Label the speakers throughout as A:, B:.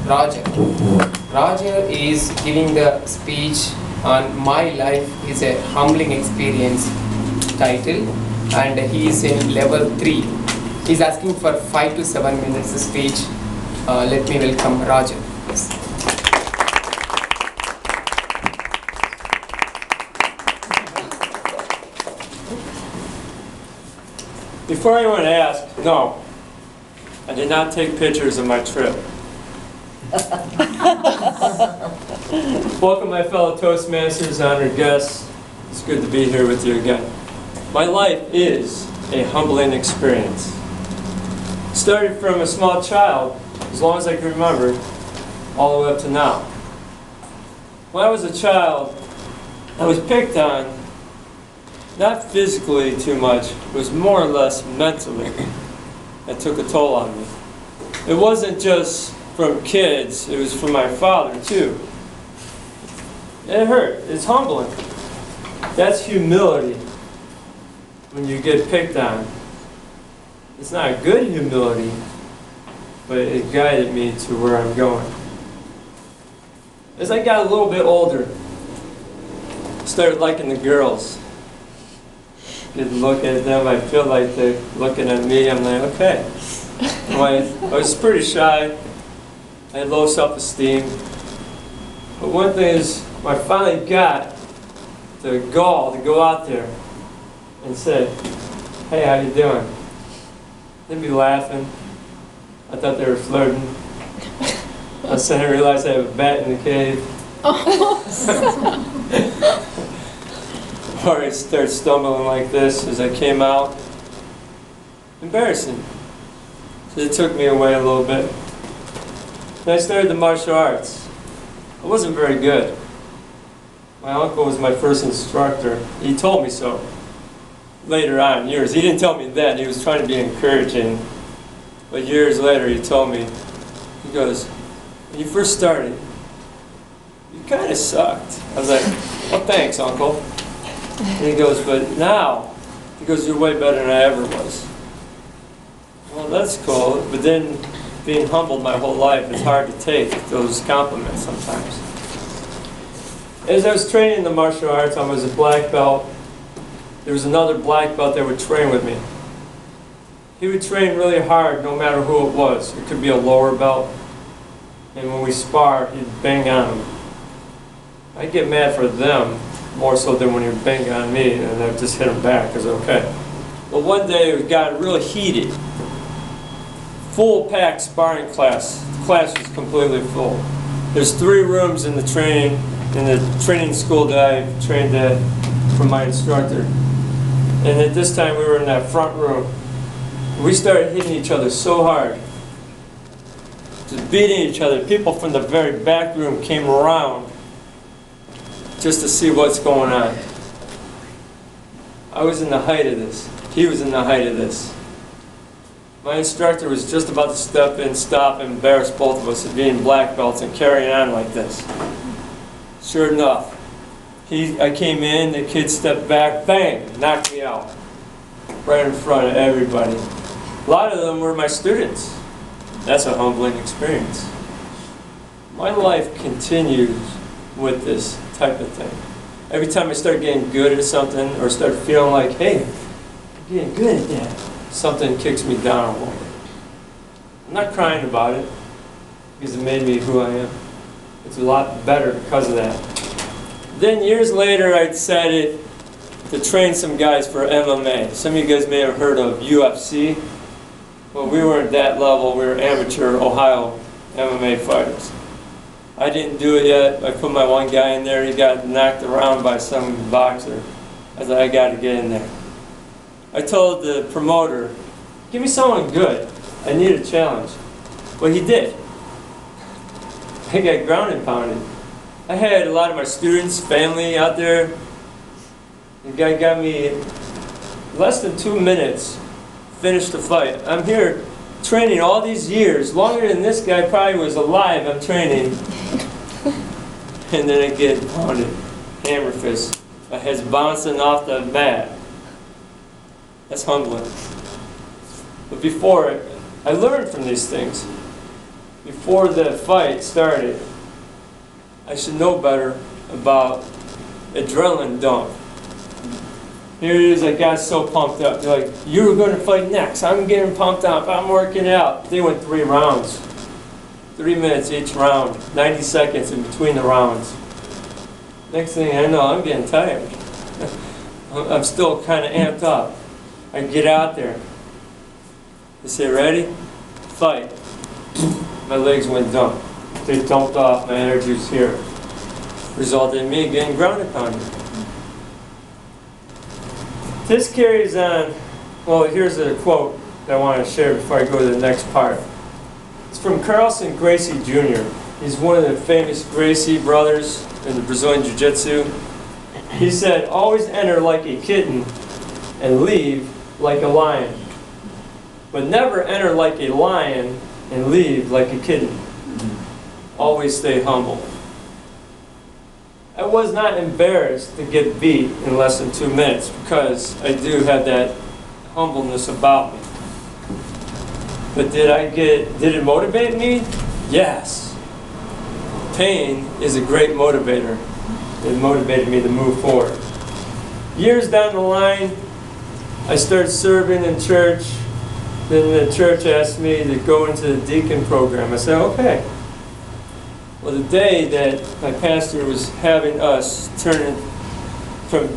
A: Roger. Roger is giving the speech on My Life is a Humbling Experience title, and he is in level 3. He's asking for 5 to 7 minutes speech. Let me welcome Roger.
B: Before anyone asks, no, I did not take pictures of my trip. Welcome my fellow Toastmasters, honored guests. It's good to be here with you again. My life is a humbling experience. Started from a small child, as long as I can remember, all the way up to now. When I was a child, I was picked on, not physically too much, it was more or less mentally. That took a toll on me. It wasn't just from kids, it was from my father too. It hurt, it's humbling. That's humility when you get picked on. It's not a good humility, but it guided me to where I'm going. As I got a little bit older, I started liking the girls. Good look at them, I feel like they're looking at me, I'm like, okay. I was pretty shy, I had low self-esteem. But one thing is, I finally got the gall to go out there and say, hey, how you doing? They'd be laughing. I thought they were flirting. All of a sudden I realized I have a bat in the cave. Or I started stumbling like this as I came out. Embarrassing. So it took me away a little bit. Then I started the martial arts. I wasn't very good. My uncle was my first instructor. He told me so. Later on, years. He didn't tell me then. He was trying to be encouraging. But years later, he told me, he goes, when you first started, you kind of sucked. I was like, well, thanks, Uncle. And he goes, but now, he goes, you're way better than I ever was. Well, that's cool. But then, being humbled my whole life, it's hard to take those compliments sometimes. As I was training in the martial arts, I was a black belt. There was another black belt that would train with me. He would train really hard no matter who it was. It could be a lower belt. And when we spar, he'd bang on them. I'd get mad for them more so than when he would bang on me, and I'd just hit him back, because okay. But one day it got really heated. Full packed sparring class. The class was completely full. There's 3 rooms in the training school that I trained at from my instructor. And at this time we were in that front room. We started hitting each other so hard. Just beating each other. People from the very back room came around just to see what's going on. I was in the height of this. He was in the height of this. My instructor was just about to step in, stop, and embarrass both of us at being black belts and carrying on like this. Sure enough, I came in, the kid stepped back, bang, knocked me out. Right in front of everybody. A lot of them were my students. That's a humbling experience. My life continues with this type of thing. Every time I start getting good at something or start feeling like, hey, I'm getting good at that, something kicks me down a little bit. I'm not crying about it because it made me who I am. It's a lot better because of that. Then years later I decided to train some guys for MMA. Some of you guys may have heard of UFC. Well, we weren't that level. We were amateur Ohio MMA fighters. I didn't do it yet. I put my one guy in there. He got knocked around by some boxer. I thought, I got to get in there. I told the promoter, give me someone good. I need a challenge. Well, he did. I got ground and pounded. I had a lot of my students, family out there. The guy got me less than 2 minutes, finished the fight. I'm here training all these years, longer than this guy probably was alive. I'm training. And then I get pounded, hammer fist. My head's bouncing off the mat. That's humbling. But before, I learned from these things. before the fight started, I should know better about adrenaline dump. Here it is, I got so pumped up. They're like, you're going to fight next. I'm getting pumped up. I'm working out. They went 3 rounds. 3 minutes each round. 90 seconds in between the rounds. Next thing I know, I'm getting tired. I'm still kind of amped up. I get out there. They say, ready? Fight. My legs went dump. They dumped off. My energy was here. Resulted in me getting grounded pounded. This carries on. Well, here's a quote that I want to share before I go to the next part. It's from Carlson Gracie Jr. He's one of the famous Gracie brothers in the Brazilian Jiu-Jitsu. He said, always enter like a kitten and leave like a lion. But never enter like a lion and leave like a kitten. Always stay humble. I was not embarrassed to get beat in less than 2 minutes because I do have that humbleness about me. But did it motivate me? Yes. Pain is a great motivator. It motivated me to move forward. Years down the line, I started serving in church. Then the church asked me to go into the deacon program. I said, okay. Well, the day that my pastor was having us turn to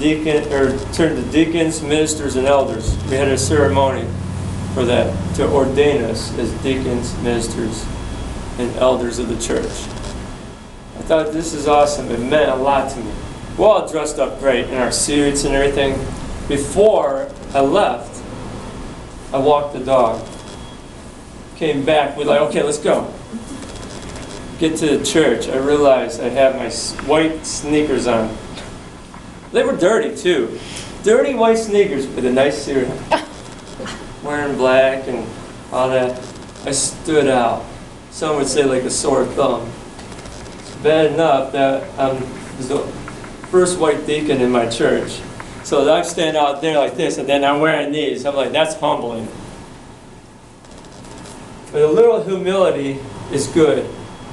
B: deacons, ministers, and elders, we had a ceremony for that to ordain us as deacons, ministers, and elders of the church. I thought, this is awesome. It meant a lot to me. We're all dressed up great in our suits and everything. Before I left, I walked the dog. Came back, we're like, okay, let's go. Get to the church, I realized I had my white sneakers on. They were dirty too. Dirty white sneakers with a nice suit. Wearing black and all that. I stood out. Some would say like a sore thumb. It's bad enough that I was the first white deacon in my church. So I stand out there like this and then I'm wearing these. I'm like, that's humbling. But a little humility is good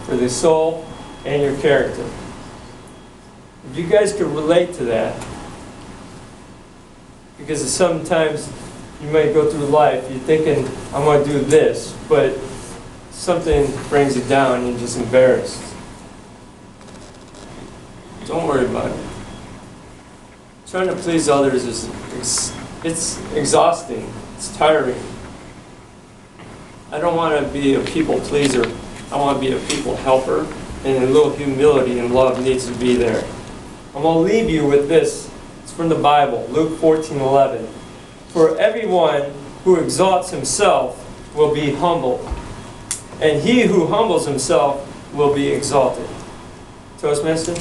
B: for the soul and your character. If you guys could relate to that, because sometimes you might go through life, you're thinking, I'm going to do this, but something brings you down and you're just embarrassed. Don't worry about it. Trying to please others it's exhausting. It's tiring. I don't want to be a people pleaser. I want to be a people helper, and a little humility and love needs to be there. I'm going to leave you with this. It's from the Bible, Luke 14:11. For everyone who exalts himself will be humbled, and he who humbles himself will be exalted. Toastmasters?